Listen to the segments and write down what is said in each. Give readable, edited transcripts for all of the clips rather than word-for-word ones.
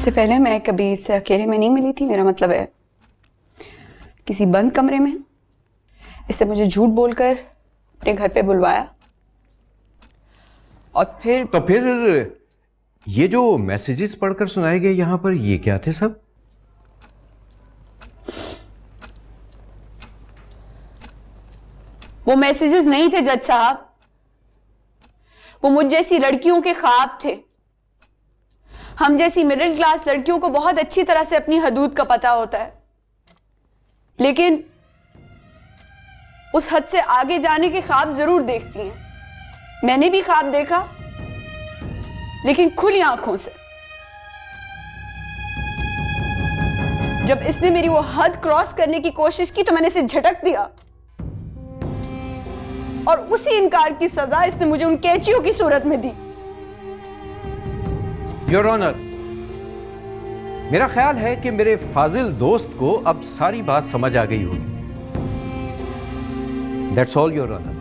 इससे पहले मैं कभी इससे अकेले में नहीं मिली थी। मेरा मतलब है किसी बंद कमरे में। इससे मुझे झूठ बोलकर अपने घर पे बुलवाया और फिर ये जो मैसेजेस पढ़कर सुनाए गए यहां पर, ये क्या थे सब? वो मैसेजेस नहीं थे जज साहब, वो मुझ जैसी लड़कियों के ख्वाब थे। हम जैसी मिडिल क्लास लड़कियों को बहुत अच्छी तरह से अपनी हदूद का पता होता है, लेकिन उस हद से आगे जाने के ख्वाब जरूर देखती हैं। मैंने भी ख्वाब देखा, लेकिन खुली आंखों से। जब इसने मेरी वो हद क्रॉस करने की कोशिश की तो मैंने इसे झटक दिया, और उसी इनकार की सजा इसने मुझे उन कैचियों की सूरत में दी। योर ऑनर, मेरा ख्याल है कि मेरे फाजिल दोस्त को अब सारी बात समझ आ गई होगी। That's all your honour.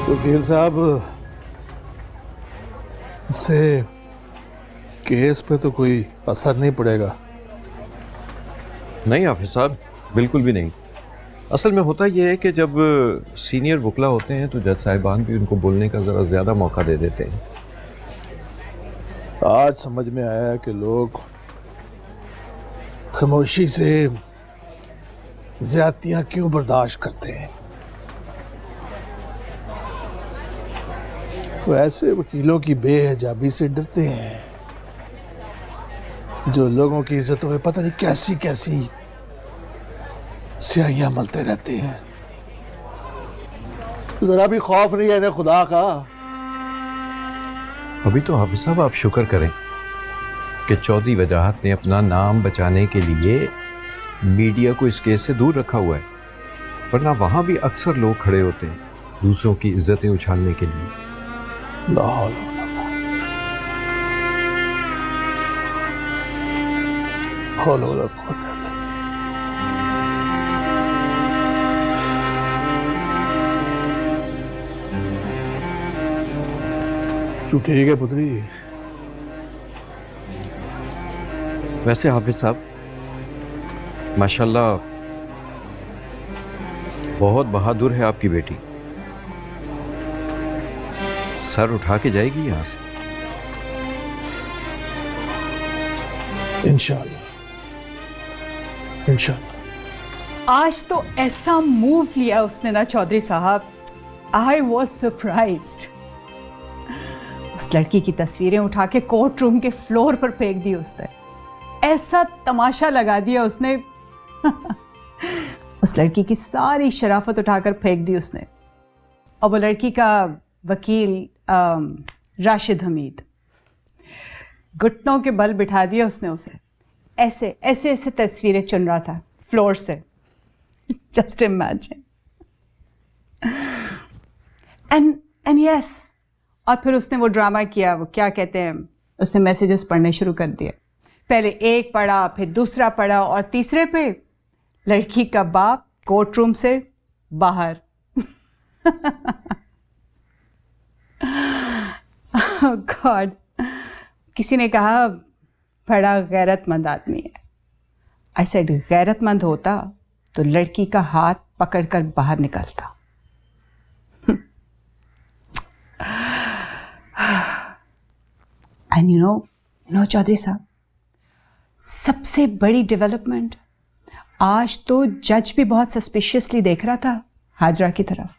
वकील साहब, इससे केस पे तो कोई असर नहीं पड़ेगा? नहीं हाफिज साहब, बिल्कुल भी नहीं। असल में होता यह है कि जब सीनियर वकला होते हैं तो जज साहिबान भी उनको बोलने का ज़रा ज़्यादा मौका दे देते हैं। आज समझ में आया कि लोग खामोशी से ज्यादतियां क्यों बर्दाश्त करते हैं। वो ऐसे वकीलों की बेहिजाबी से डरते हैं जो लोगों की इज्जतों में पता नहीं कैसी कैसी स्याहियां मलते रहते हैं। जरा भी खौफ नहीं है इन्हें खुदा का। अभी तो हाफिज साहब आप शुक्र करें कि चौधरी वजाहत ने अपना नाम बचाने के लिए मीडिया को इस केस से दूर रखा हुआ है, वरना वहां भी अक्सर लोग खड़े होते हैं दूसरों की इज्जतें उछालने के लिए। तू ठीक है पुत्री? वैसे हाफिज साहब माशाल्लाह बहुत बहादुर है आपकी बेटी। सर उठा के जाएगी यहां से इंशाअल्लाह, इंशाअल्लाह। आज तो ऐसा मूव लिया उसने ना चौधरी साहब, आई वॉज सरप्राइज्ड। उस लड़की की तस्वीरें उठा के कोर्ट रूम के फ्लोर पर फेंक दी उसने। ऐसा तमाशा लगा दिया उसने उस लड़की की सारी शराफत उठाकर फेंक दी उसने। और वो लड़की का वकील राशिद हमीद, घुटनों के बल बिठा दिया उसने उसे। ऐसे ऐसे ऐसे तस्वीरें चुन रहा था फ्लोर से। Just imagine. एंड यस, और फिर उसने वो ड्रामा किया, वो क्या कहते हैं, उसने मैसेजेस पढ़ने शुरू कर दिए। पहले एक पढ़ा, फिर दूसरा पढ़ा, और तीसरे पे लड़की का बाप कोर्ट रूम से बाहर। गॉड, किसी ने कहा बड़ा गैरतमंद आदमी है। आई सेड गैरतमंद होता तो लड़की का हाथ पकड़कर बाहर निकलता। एंड यू नो चौधरी साहब, सबसे बड़ी डेवलपमेंट, आज तो जज भी बहुत सस्पिशियसली देख रहा था हाजरा की तरफ।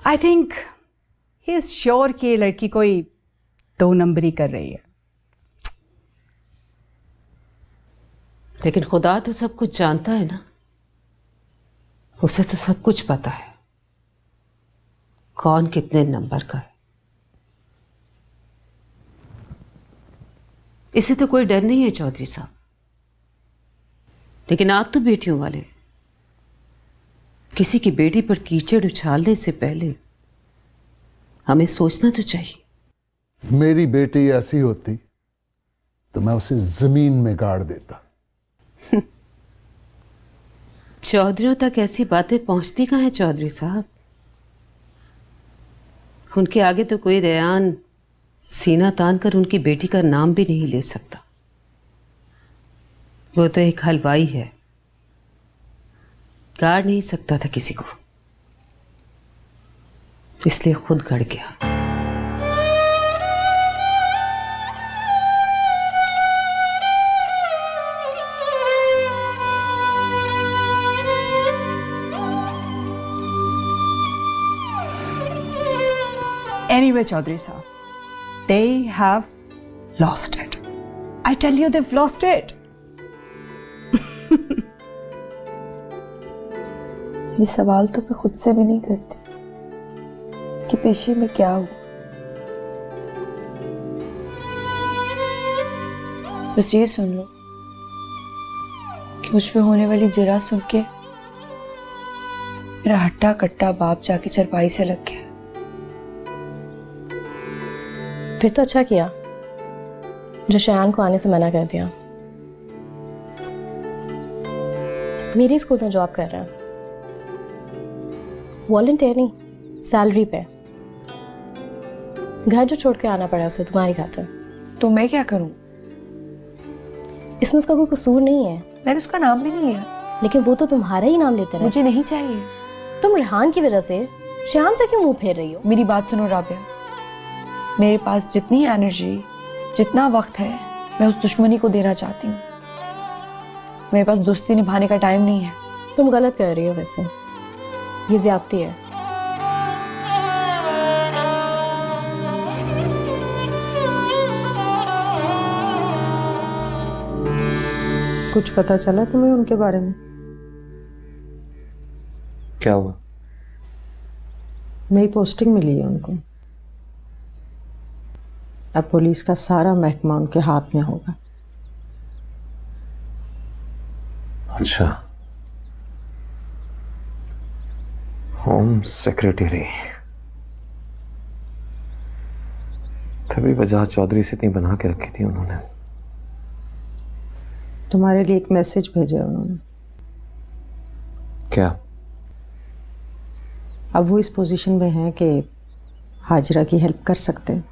I think he is sure कि ये लड़की कोई 2 नंबरी कर रही है। लेकिन खुदा तो सब कुछ जानता है ना, उसे तो सब कुछ पता है कौन कितने नंबर का है। इसे तो कोई डर नहीं है चौधरी साहब, लेकिन आप तो बेटियों वाले, किसी की बेटी पर कीचड़ उछालने से पहले हमें सोचना तो चाहिए। मेरी बेटी ऐसी होती तो मैं उसे जमीन में गाड़ देता। चौधरियों तक ऐसी बातें पहुंचती कहाँ है चौधरी साहब? उनके आगे तो कोई रेयान सीना तान कर उनकी बेटी का नाम भी नहीं ले सकता। वो तो एक हलवाई है, गाड़ नहीं सकता था किसी को, इसलिए खुद गड़ गया। Anyway, Chaudhary Saab, they have lost it. I tell you, they've lost it. ये सवाल तो मैं खुद से भी नहीं करती कि पेशी में क्या हुआ। बस ये सुन लो कि मुझ पे होने वाली जरा सुन के मेरा हट्टा कट्टा बाप जाके चरपाई से लग गया। फिर तो अच्छा किया जो शयान को आने से मना कर दिया। मेरे स्कूल में जॉब कर रहा है, वॉलंटियर नहीं, सैलरी पे। घर जो छोड़ के आना पड़ा उसे तुम्हारी खातिर। तो मैं क्या करूं? इसमें उसका कोई कसूर नहीं है। मैंने उसका नाम भी नहीं लिया। लेकिन वो तो तुम्हारा ही नाम लेते रहे। मुझे नहीं चाहिए। तुम रेहान की वजह से शयान से क्यों मुंह फेर रही हो? मेरी बात सुनो राबिया, मेरे पास जितनी एनर्जी, जितना वक्त है, मैं उस दुश्मनी को देना चाहती हूँ। मेरे पास दोस्ती निभाने का टाइम नहीं है। तुम गलत कर रही हो, वैसे ये ज्यादती है। कुछ पता चला तुम्हें उनके बारे में? क्या हुआ? नई पोस्टिंग मिली है उनको। अब पुलिस का सारा महकमा उनके हाथ में होगा। अच्छा, होम सेक्रेटरी। तभी वजह चौधरी से इतनी बना के रखी थी उन्होंने। तुम्हारे लिए एक मैसेज भेजा उन्होंने। क्या? अब वो इस पोजीशन में हैं कि हाजरा की हेल्प कर सकते हैं।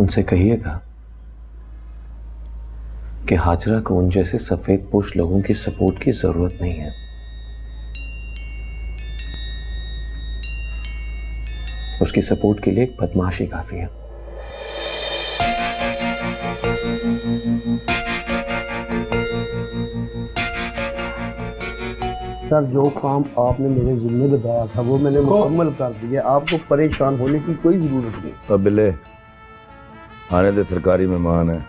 उनसे कहिएगा कि हाजरा को उन जैसे सफेद पोश लोगों की सपोर्ट की जरूरत नहीं है। उसकी सपोर्ट के लिए एक बदमाशी काफी है। सर, जो काम आपने मेरे जिम्मे बताया था वो मैंने मुकम्मल कर दिया। आपको परेशान होने की कोई जरूरत नहीं। अबले आने दे, सरकारी मेहमान है।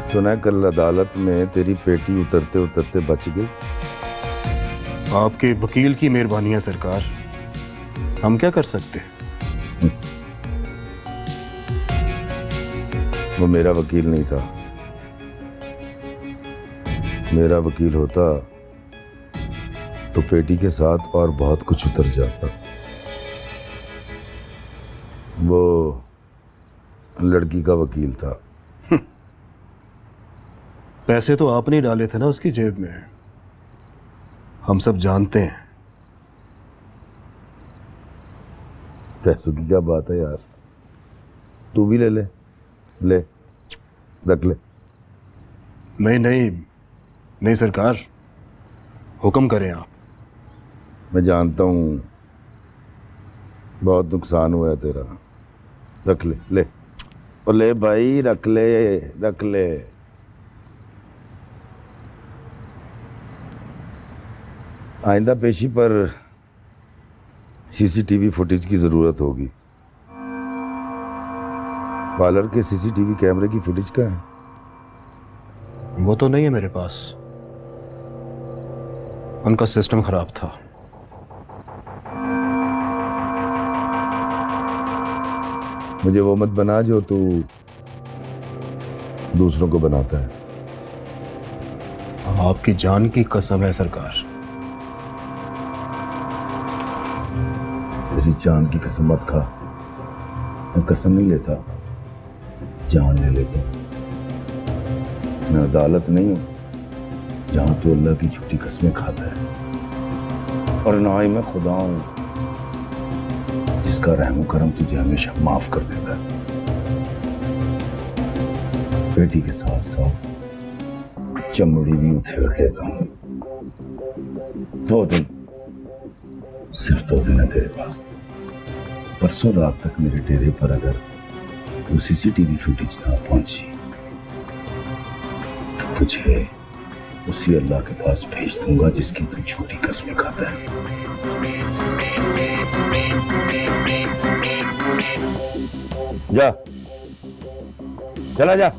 सुना कल अदालत में तेरी पेटी उतरते उतरते बच गई। आपके वकील की मेहरबानी है सरकार, हम क्या कर सकते हैं। वो मेरा वकील नहीं था। मेरा वकील होता तो पेटी के साथ और बहुत कुछ उतर जाता। वो लड़की का वकील था। पैसे तो आपने ही डाले थे ना उसकी जेब में, हम सब जानते हैं। पैसों की क्या बात है यार, तू भी ले ले, ले रख ले। नहीं नहीं नहीं सरकार, हुक्म करें आप। मैं जानता हूँ बहुत नुकसान हुआ है तेरा, रख ले, ले और ले भाई, रख ले, रख ले। आइंदा पेशी पर सीसीटीवी फुटेज की ज़रूरत होगी। पार्लर के सीसीटीवी कैमरे की फुटेज का है? वो तो नहीं है मेरे पास, उनका सिस्टम खराब था। मुझे वो मत बना जो तू दूसरों को बनाता है। आपकी जान की कसम है सरकार। तेरी जान की कसम मत खा। मैं कसम नहीं लेता, जान ले लेता। मैं अदालत नहीं हूं जहां तू अल्लाह की झूठी कस्में खाता है, और ना ही मैं खुदा हूं जिसका रहम करम तुझे हमेशा माफ कर देता है। बेटी के साथ साथ चमड़ी भी उधेड़ लेता हूं। 2 दिन, सिर्फ 2 दिन है तेरे पास। परसों रात तक मेरे डेरे पर अगर कोई सीसीटीवी फुटेज ना पहुंची तो तुझे उसी अल्लाह के पास भेज दूंगा जिसकी तू झूठी कस्में खाता है। जा, चला जा।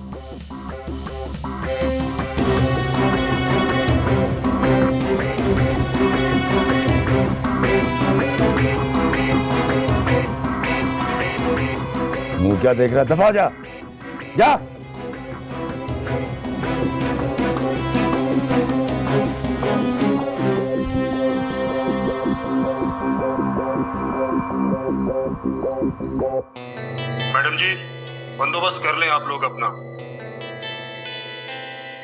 मुंह क्या देख रहा, दफा जा, जा। मैडम जी, बंदोबस्त कर लें आप लोग अपना।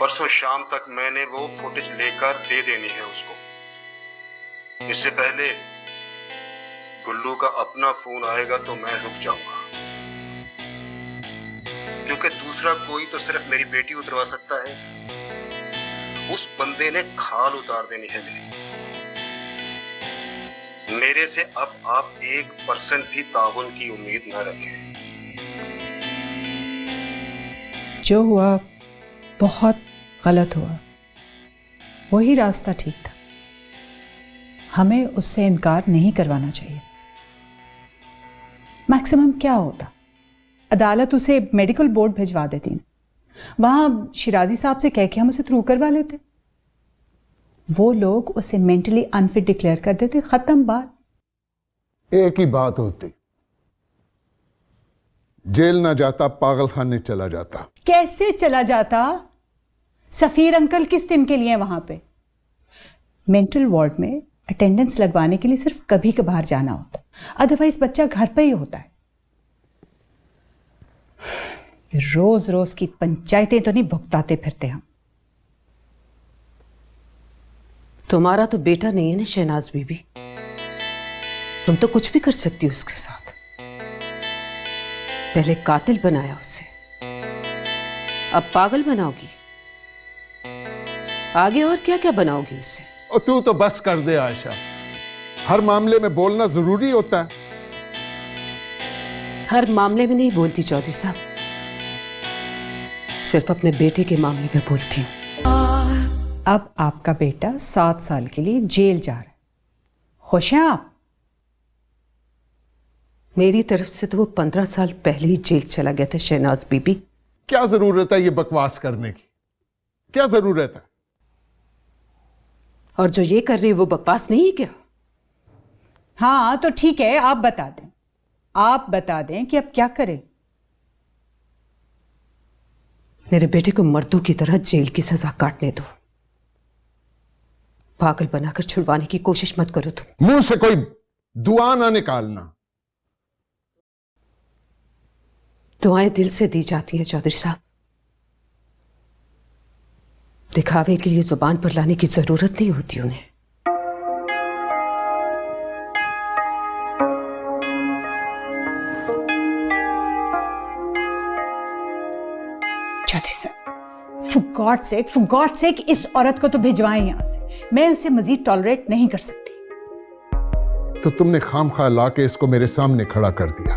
परसों शाम तक मैंने वो फुटेज लेकर दे देनी है उसको। इससे पहले गुल्लू का अपना फोन आएगा तो मैं रुक जाऊंगा, क्योंकि दूसरा कोई तो सिर्फ मेरी बेटी उतरवा सकता है। उस बंदे ने खाल उतार देनी है मेरे से। अब आप 1% भी ताउन की उम्मीद ना रखें। जो हुआ बहुत गलत हुआ, वही रास्ता ठीक था। हमें उससे इनकार नहीं करवाना चाहिए। मैक्सिमम क्या होता, अदालत उसे मेडिकल बोर्ड भिजवा देती ना, वहां शिराजी साहब से कह के हम उसे थ्रू करवा लेते। वो लोग उसे मेंटली अनफिट डिक्लेयर कर देते, खत्म बात। एक ही बात होती, जेल ना जाता, पागल खाने चला जाता। कैसे चला जाता? सफीर अंकल किस दिन के लिए वहां पे? मेंटल वार्ड में अटेंडेंस लगवाने के लिए सिर्फ कभी कभार जाना होता, अदरवाइज बच्चा घर पे ही होता है। रोज रोज की पंचायतें तो नहीं भुगताते फिरते हम। तुम्हारा तो बेटा नहीं है ना शहनाज बीबी, तुम तो कुछ भी कर सकती हो उसके साथ। पहले कातिल बनाया उसे, अब पागल बनाओगी। आगे और क्या क्या बनाओगी उसे? और तू तो बस कर दे आयशा, हर मामले में बोलना जरूरी होता है। हर मामले में नहीं बोलती चौधरी साहब, सिर्फ अपने बेटे के मामले में बोलती हूँ। अब आपका बेटा 7 साल के लिए जेल जा रहा है, खुश हैं आप? मेरी तरफ से तो वो 15 साल पहले ही जेल चला गया था शहनाज बीबी। क्या जरूरत है ये बकवास करने की? क्या जरूरत है? और जो ये कर रही है वो बकवास नहीं है क्या? हाँ तो ठीक है, आप बता दें, आप बता दें कि अब क्या करें। मेरे बेटे को मर्दों की तरह जेल की सजा काटने दो। पागल बनाकर छुड़वाने की कोशिश मत करो तुम। मुंह से कोई दुआ ना निकालना। दुआएं दिल से दी जाती हैं चौधरी साहब, दिखावे के लिए जुबान पर लाने की जरूरत नहीं होती उन्हें। चौधरी साहब, for God's sake, इस औरत को तो भिजवाएं यहां से। मैं उसे मजीद टॉलरेट नहीं कर सकती। तो तुमने खामखा ला के इसको मेरे सामने खड़ा कर दिया।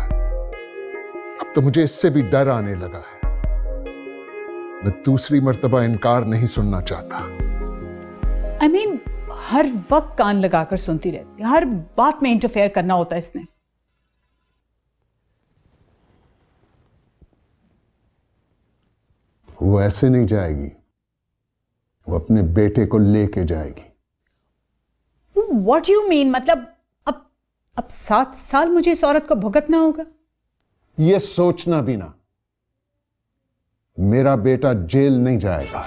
अब तो मुझे इससे भी डर आने लगा है। मैं दूसरी मर्तबा इनकार नहीं सुनना चाहता। I mean, हर वक्त कान लगाकर सुनती रहती, हर बात में इंटरफेयर करना होता है इसने। वो ऐसे नहीं जाएगी। वो अपने बेटे को लेके जाएगी। What you mean? मतलब अब 7 साल मुझे इस औरत को भुगतना होगा? ये सोचना भी ना, मेरा बेटा जेल नहीं जाएगा।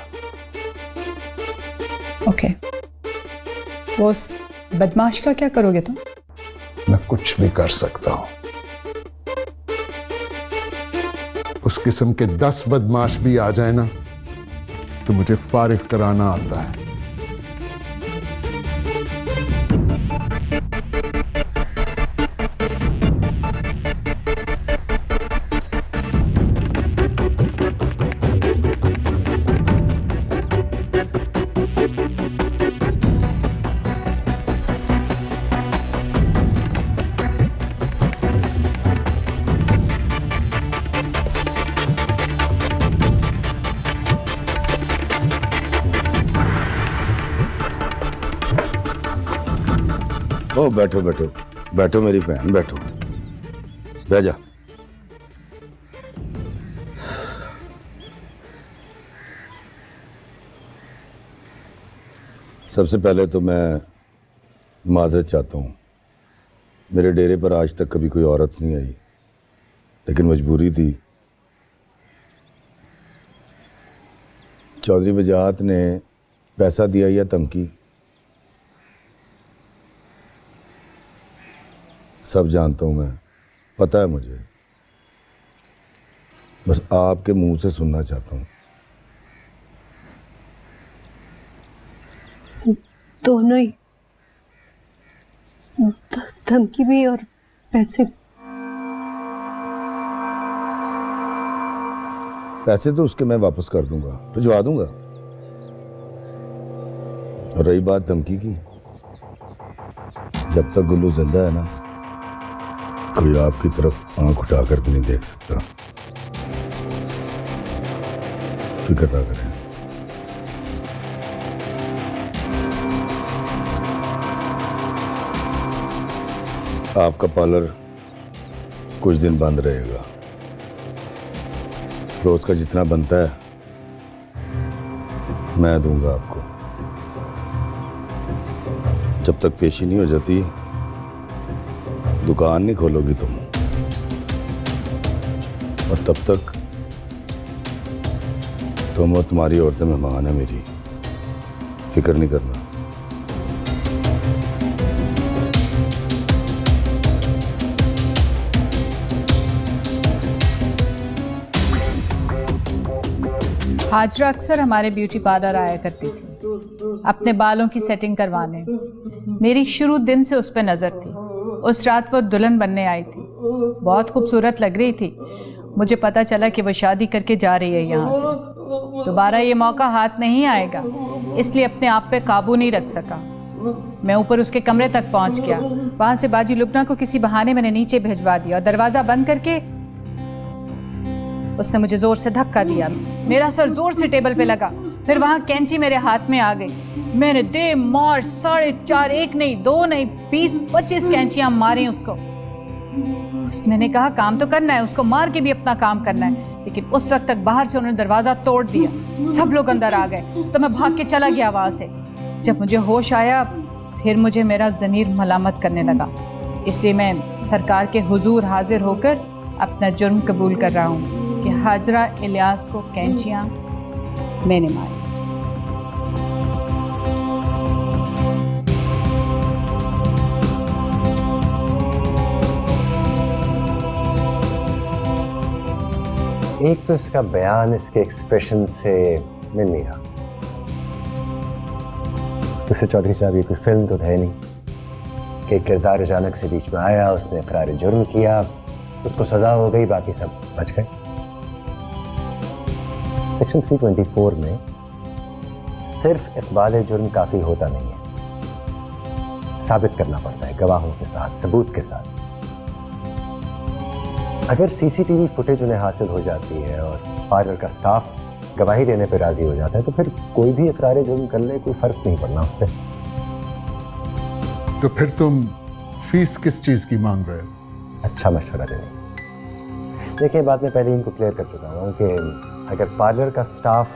ओके, वो उस बदमाश का क्या करोगे तुम? मैं कुछ भी कर सकता हूं। उस किस्म के 10 बदमाश भी आ जाए ना तो मुझे फारिग कराना आता है। ओ बैठो बैठो बैठो मेरी बहन, बैठो, बह जा। सबसे पहले तो मैं माजरत चाहता हूँ। मेरे डेरे पर आज तक कभी कोई औरत नहीं आई, लेकिन मजबूरी थी। चौधरी वजाहत ने पैसा दिया या धमकी, सब जानता हूँ मैं, पता है मुझे। बस आपके मुंह से सुनना चाहता हूँ। दोनों ही, धमकी भी और पैसे। पैसे तो उसके मैं वापस कर दूंगा, भिजवा दूंगा। और रही बात धमकी की, जब तक गुल्लू जिंदा है ना, कोई आपकी तरफ आंख उठाकर भी नहीं देख सकता। फिक्र ना करें। आपका पार्लर कुछ दिन बंद रहेगा। रोज का जितना बनता है मैं दूंगा आपको। जब तक पेशी नहीं हो जाती दुकान नहीं खोलोगी तुम, और तब तक तुम और तुम्हारी औरतें मेहमान है मेरी, फिक्र नहीं करना। हाजरा अक्सर हमारे ब्यूटी पार्लर आया करती थी अपने बालों की सेटिंग करवाने। मेरी शुरू दिन से उस पर नज़र थी। उस रात वो दुल्हन बनने आई थी, बहुत खूबसूरत लग रही थी। मुझे पता चला कि वो शादी करके जा रही है यहाँ से। दोबारा ये मौका हाथ नहीं आएगा, इसलिए अपने आप पे काबू नहीं रख सका। मैं ऊपर उसके कमरे तक पहुँच गया। वहाँ से बाजी लुबना को किसी बहाने मैंने नीचे भिजवा दिया और दरवाज़ा बंद करके उसने मुझे जोर से धक्का दिया। मेरा सर जोर से टेबल पे लगा, फिर वहां कैंची मेरे हाथ में आ गई। मैंने दे मार 4.5, एक नहीं, 2 नहीं, 20-25 कैंचियां मारी उसको। मैंने कहा काम तो करना है, उसको मार के भी अपना काम करना है। लेकिन उस वक्त तक बाहर से उन्होंने दरवाजा तोड़ दिया, सब लोग अंदर आ गए, तो मैं भाग के चला गया वहां से। जब मुझे होश आया फिर मुझे मेरा ज़मीर मलामत करने लगा, इसलिए मैं सरकार के हुजूर हाजिर होकर अपना जुर्म कबूल कर रहा हूँ कि हाजरा इलियास को कैंचियां मैंने मारी। एक तो इसका बयान इसके एक्सप्रेशन से मिल नहीं रहा। दूसरे चौधरी साहब, ये कोई फिल्म तो है नहीं कि किरदार अचानक से बीच में आया, उसने इकरार जुर्म किया, उसको सजा हो गई, बाकी सब बच गए। सेक्शन 324 में सिर्फ इक़बाल जुर्म काफ़ी होता नहीं है, साबित करना पड़ता है गवाहों के साथ, सबूत के साथ। अगर सीसीटीवी फुटेज उन्हें हासिल हो जाती है और पार्लर का स्टाफ गवाही देने पर राजी हो जाता है, तो फिर कोई भी इकरार जुर्म कर ले, कोई फर्क नहीं पड़ना उससे। तो फिर तुम फीस किस चीज की मांग रहे हो? अच्छा मशवरा देने। देखिए, बात मैं पहले ही इनको क्लियर कर चुका हूँ कि अगर पार्लर का स्टाफ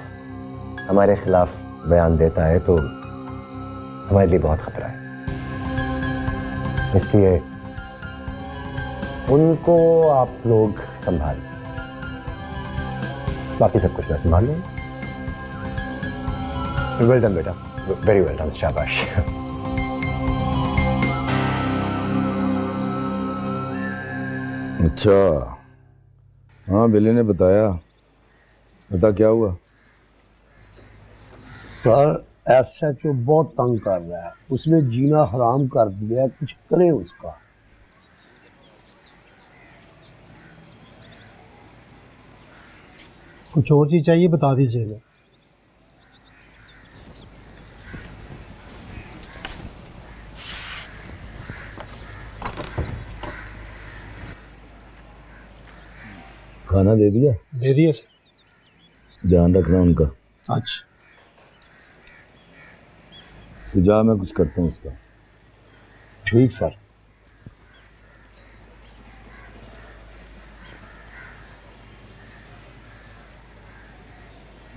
हमारे खिलाफ बयान देता है तो हमारे लिए बहुत खतरा है। इसलिए उनको आप लोग संभाल, बाकी सब कुछ मैं संभाल लूंगा। वेल डन बेटा, वेरी वेल डन, शाबाश। अच्छा, हाँ बिल्ली ने बताया, बता क्या हुआ? सर एसएचओ बहुत तंग कर रहा है, उसने जीना हराम कर दिया है, कुछ करें उसका। कुछ और चीज चाहिए बता दीजिएगा। खाना दे दिया? दे दिया सर। ध्यान रखना उनका। अच्छा तो जा, मैं कुछ करता हूँ उसका। ठीक सर।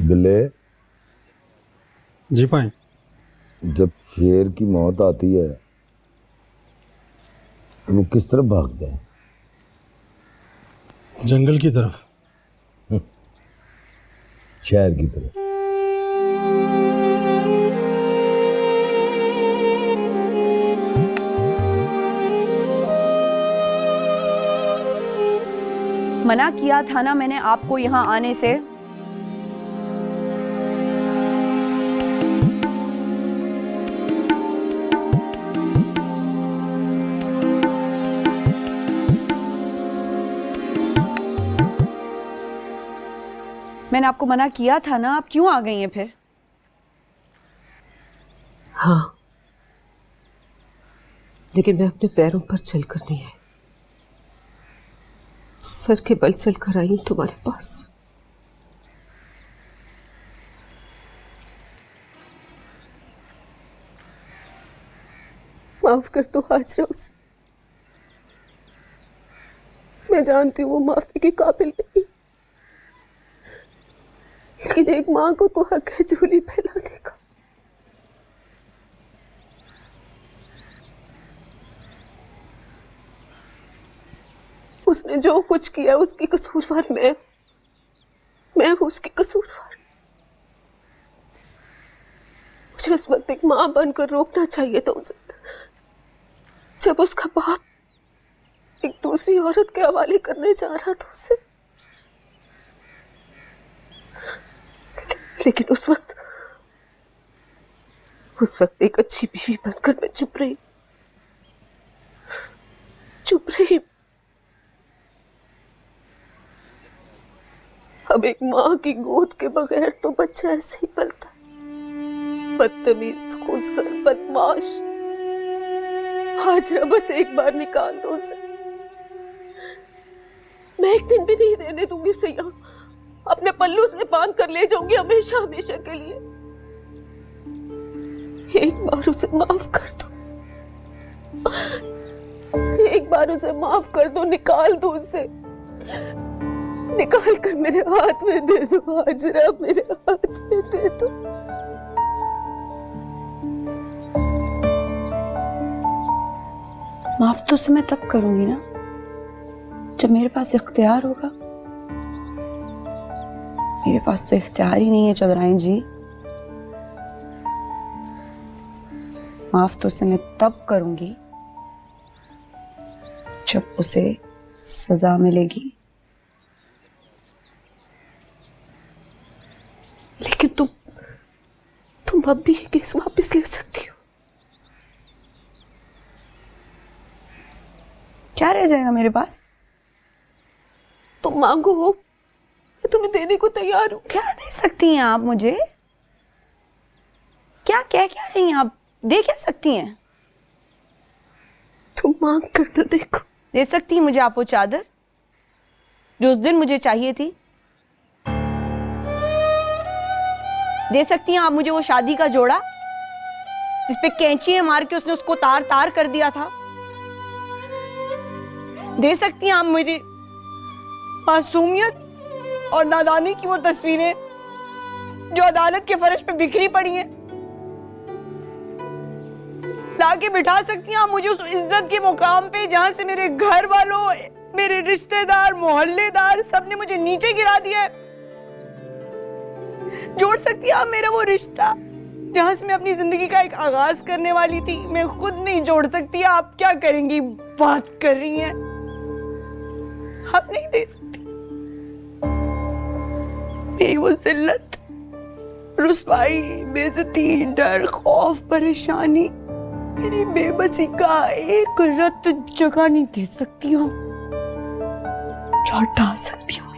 बिल्ले जी भाई। जब शेर की मौत आती है तो वो किस तरफ भागता है? जंगल की तरफ। शहर की तरफ। मना किया था ना मैंने आपको यहाँ आने से। मैंने आपको मना किया था ना, आप क्यों आ गई हैं फिर? हाँ, लेकिन मैं अपने पैरों पर चलकर नहीं आई, सर के बल चलकर आई हूं तुम्हारे पास। माफ कर दो हाजरा उसे। मैं जानती हूँ वो माफी के काबिल नहीं, लेकिन एक माँ को तो हक है झोली फैलाने का। उसने जो कुछ किया उसकी कसूरवार मैं हूँ उसकी कसूरवार। मुझे उस वक्त एक माँ बनकर रोकना चाहिए था उसे, जब उसका बाप एक दूसरी औरत के हवाले करने जा रहा था उसे। लेकिन उस वक्त एक अच्छी बीवी बनकर मैं चुप रही। अब एक माँ की गोद के बगैर तो बच्चा ऐसे ही पलता है, बदतमीज, खुदसर, बदमाश। हाजरा बस एक बार निकाल दो उसे। मैं एक दिन भी नहीं रहने दूंगी उसे यहाँ, अपने पल्लू से बांध कर ले जाऊंगी हमेशा हमेशा के लिए। एक बार उसे माफ कर दो, एक बार उसे माफ कर दो, निकाल दो उसे, निकाल कर मेरे हाथ में दे दो हाजरा, मेरे हाथ में दे दो। माफ तो उसे मैं तब करूंगी ना जब मेरे पास इख्तियार होगा। मेरे पास तो इख्तियार ही नहीं है चंद्रायन जी। माफ तो उसे मैं तब करूंगी जब उसे सजा मिलेगी। लेकिन तुम अब भी ये केस वापस ले सकती हो। क्या रह जाएगा मेरे पास? तुम मांगो, मैं तुम्हें देने को तैयार हूं। क्या दे सकती हैं आप मुझे? क्या रही हैं आप? दे क्या सकती हैं? तुम मांग कर तो देखो। दे सकती हैं मुझे आप वो चादर जो उस दिन मुझे चाहिए थी? दे सकती हैं आप मुझे वो शादी का जोड़ा जिस पे कैंचियां मार के उसने उसको तार तार कर दिया था? दे सकती हैं आप मुझे मासूमियत और नादानी की वो तस्वीरें जो अदालत के फर्श पे बिखरी पड़ी हैं। लाके बिठा सकती हैं आप मुझे उस इज्जत के मुकाम पे जहां से मेरे घर वालों, मेरे रिश्तेदार, मोहल्लेदार सबने मुझे नीचे गिरा दिया है। जोड़ सकती हैं आप मेरा वो रिश्ता जहां से मैं अपनी जिंदगी का एक आगाज करने वाली थी, मैं खुद नहीं जोड़ सकती। आप क्या करेंगी? बात कर रही हैं, आप नहीं दे सकती। मेरी वो जिल्लत, रुसवाई, बेइज्जती, डर, खौफ, परेशानी, मेरी बेबसी का एक रत्त जगह नहीं दे सकती हूँ, लौटा सकती हूँ।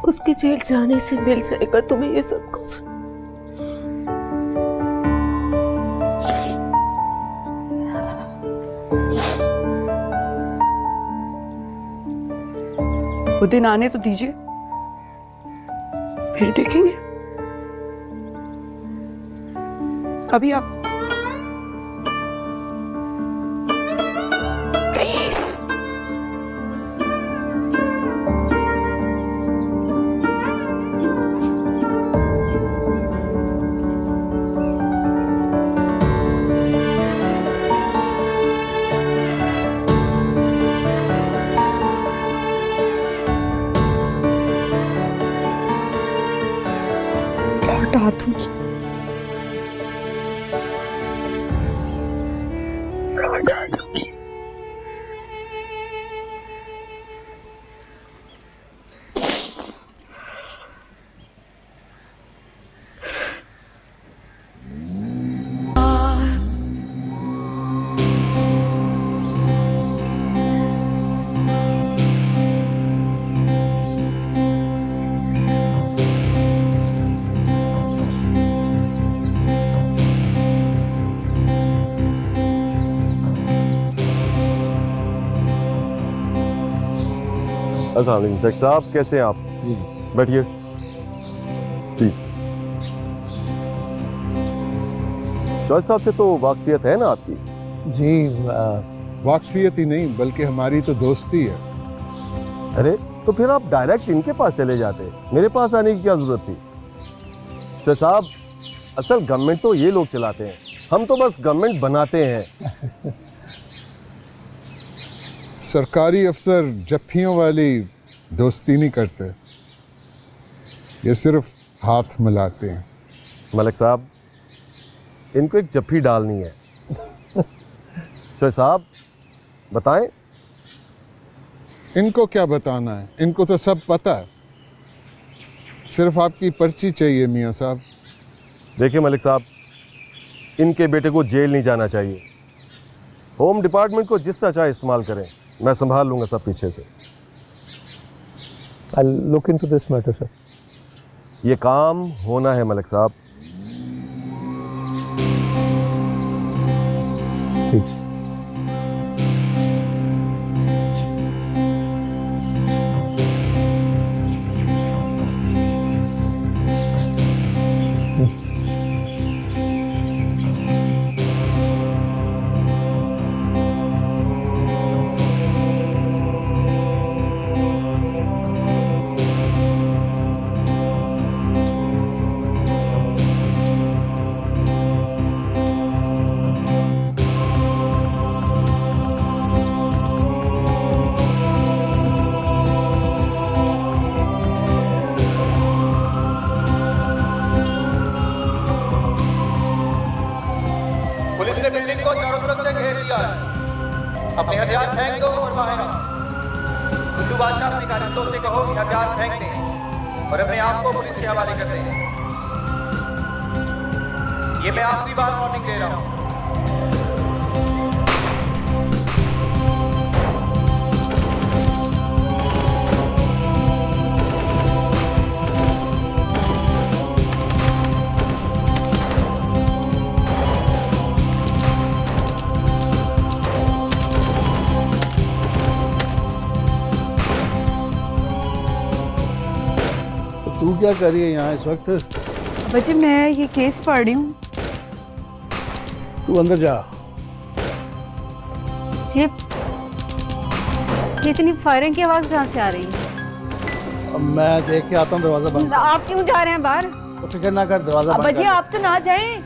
उसके जेल जाने से मिल जाएगा तुम्हें ये सब कुछ। वो दिन आने तो दीजिए, फिर देखेंगे। अभी आप लौटा दूंगी, लौटा दूंगी। अस्सलाम वालेकुम शेख साहब, कैसे हैं आप? बैठिए प्लीज। चौधरी साहब से तो वाकफियत है ना आपकी? जी, वाकफियत ही नहीं बल्कि हमारी तो दोस्ती है। अरे तो फिर आप डायरेक्ट इनके पास चले जाते, मेरे पास आने की क्या जरूरत थी? शेख साहब, असल गवर्नमेंट तो ये लोग चलाते हैं, हम तो बस गवर्नमेंट बनाते हैं। सरकारी अफसर जफ्फियों वाली दोस्ती नहीं करते, ये सिर्फ हाथ मिलाते हैं। मलिक साहब, इनको एक जफ्फी डालनी है। तो साहब बताएं। इनको क्या बताना है, इनको तो सब पता है, सिर्फ आपकी पर्ची चाहिए मियाँ साहब। देखिए मलिक साहब, इनके बेटे को जेल नहीं जाना चाहिए। होम डिपार्टमेंट को जिस तरह चाहे इस्तेमाल करें, मैं संभाल लूंगा सब पीछे से। I'll look into this matter, sir. ये काम होना है मलिक साहब। ठीक। पुलिस ने बिल्डिंग को चारों तरफ से घेर लिया है। अपने हथियार फेंक दो और बाहर आओ। गुल्लू बादशाह अपने कारिंदों से कहो कि हथियार फेंक दें और अपने आप को पुलिस के हवाले कर दें। ये मैं आखिरी बार वार्निंग दे रहा हूँ। तू क्या कर रही है यहाँ इस वक्त? बच्चे मैं ये केस पढ़ रही हूँ। तू अंदर जा। ये इतनी फायरिंग की आवाज कहाँ से आ रही है? अब मैं देख के आता हूँ, दरवाजा बंद। आप क्यों जा रहे हैं बाहर? तो फिक्र ना कर, दरवाजा बंद अब्बा जी कर। आप तो ना जाएं।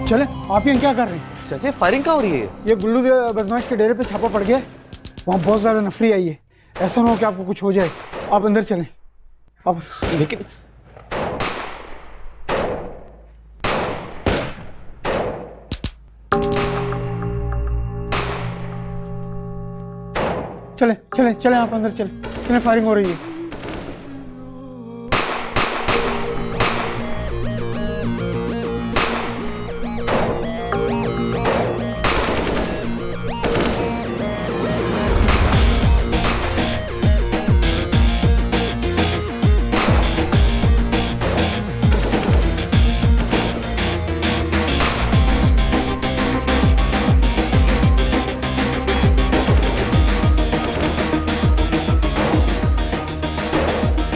चले, आप यहाँ क्या कर रहे हैं? चाचा फायरिंग क्या हो रही है? ये गुल्लू बदमाश के डेरे पे छापा पड़ गया, वहाँ बहुत ज़्यादा नफरी आई है। ऐसा ना हो कि आपको कुछ हो जाए। आप अंदर चलें। आप लेकिन चले चले चले, आप अंदर चले। चले, फायरिंग हो रही है।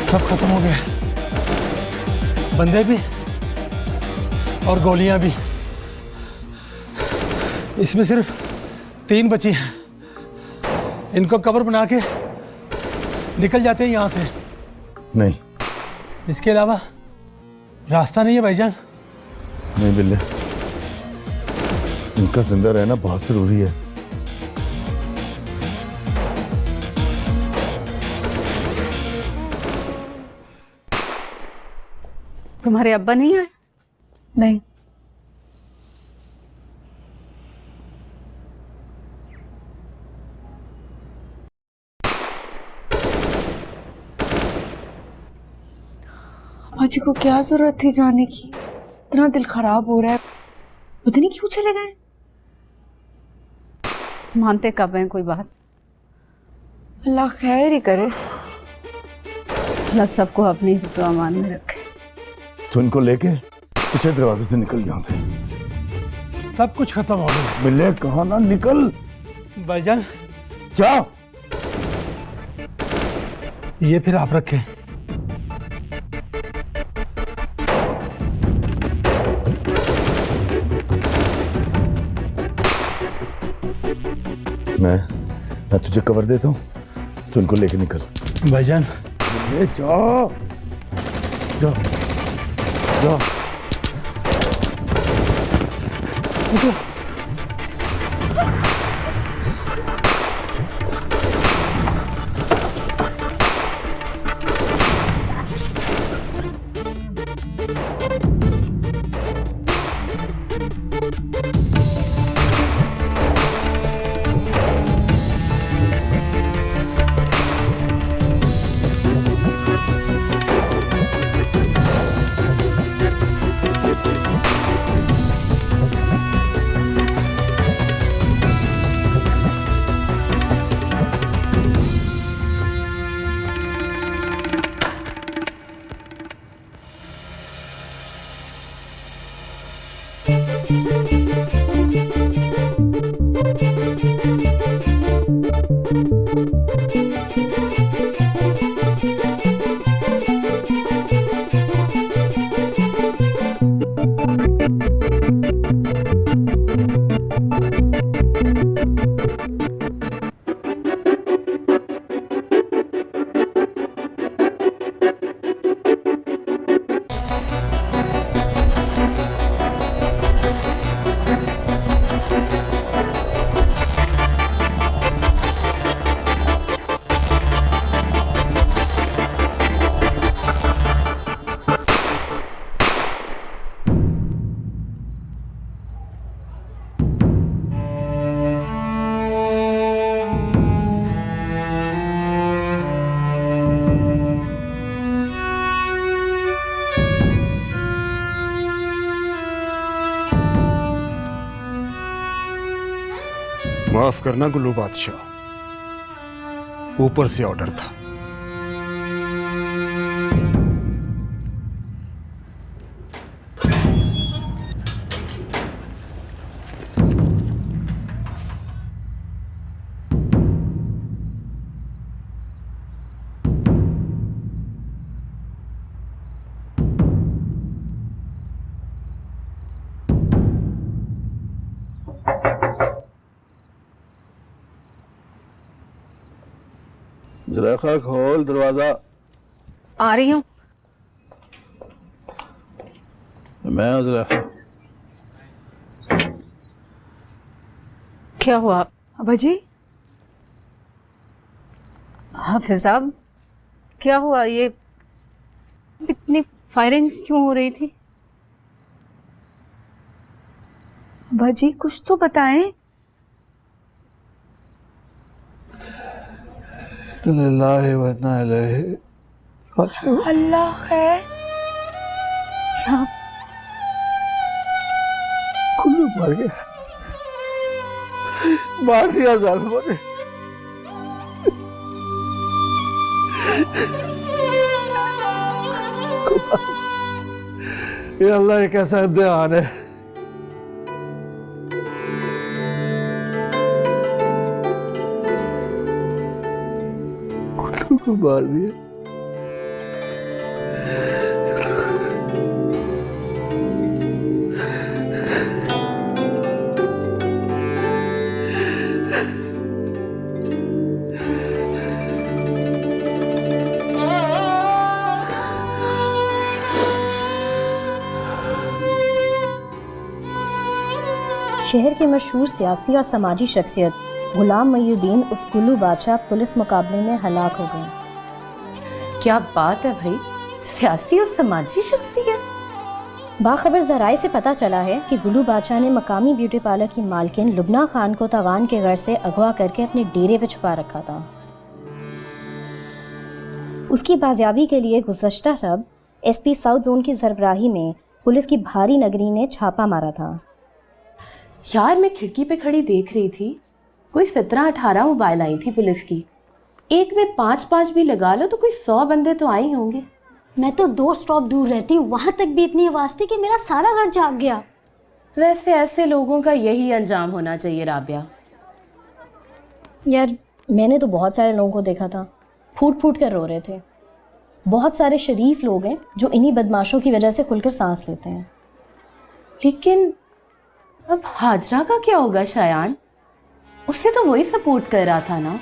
सब खत्म हो गया, बंदे भी और गोलियां भी। इसमें सिर्फ 3 बची हैं। इनको कवर बना के निकल जाते हैं यहाँ से। नहीं, इसके अलावा रास्ता नहीं है भाईजान। नहीं बिल्ले, इनका जिंदा रहना बहुत जरूरी है। तुम्हारे अब्बा नहीं आए? नहीं। अजी को क्या जरूरत थी जाने की? इतना दिल खराब हो रहा है, पता नहीं क्यों चले गए। मानते कब हैं कोई बात? अल्लाह खैर ही करे। अल्लाह सबको अपनी हिफ्ज़ अमान में रखे। तो इनको लेके पीछे दरवाजे से निकल यहाँ से। सब कुछ खत्म हो गया। बिल्ले कहा ना निकल। भाईजान जा। ये फिर आप रखें। मैं तुझे कवर देता हूँ, तो इनको लेके निकल। भाईजान ले जा जा जा। माफ करना गुल्लू बादशाह, ऊपर से ऑर्डर था। जुलेखा खोल दरवाजा। आ रही हूँ। मैं हूं जुलेखा। क्या हुआ अब्बा जी? हाफिज साहब, क्या हुआ? ये इतनी फायरिंग क्यों हो रही थी? अब्बा जी कुछ तो बताएं। अल्लाह खैर। क्या कुल्लू मर गया, मार दिया जालिमों ने। ये अल्लाह ये कैसा इम्तिहान है। कुल्लू को मार दिया। शहर के मशहूर सियासी और समाजी शख्सियत गुलाम मईनुद्दीन उर्फ गुल्लू बादशाह पुलिस मुकाबले में हलाक हो गए। क्या बात है भाई, सियासी और समाजी शख्सियत। बाखबर ज़राए से पता चला है कि गुल्लू बादशाह ने मकामी ब्यूटी पार्लर की मालकिन लुबना खान को तवान के घर से अगवा करके अपने डेरे पर छुपा रखा था। उसकी बाजियाबी के लिए गुज़श्ता शब एसपी साउथ जोन की सरबराही में पुलिस की भारी नगरी ने छापा मारा था। यार मैं खिड़की पे खड़ी देख रही थी, कोई 17-18 मोबाइल आई थी पुलिस की। एक में 5-5 भी लगा लो तो कोई 100 बंदे तो आए होंगे। मैं तो 2 स्टॉप दूर रहती हूँ, वहां तक भी इतनी आवाज थी कि मेरा सारा घर जाग गया। वैसे ऐसे लोगों का यही अंजाम होना चाहिए राबिया। यार मैंने तो बहुत सारे लोगों को देखा था, फूट फूट कर रो रहे थे। बहुत सारे शरीफ लोग हैं जो इन्हीं बदमाशों की वजह से खुलकर सांस लेते हैं। लेकिन अब हाजरा का क्या होगा शायान? उससे तो वही सपोर्ट कर रहा था ना।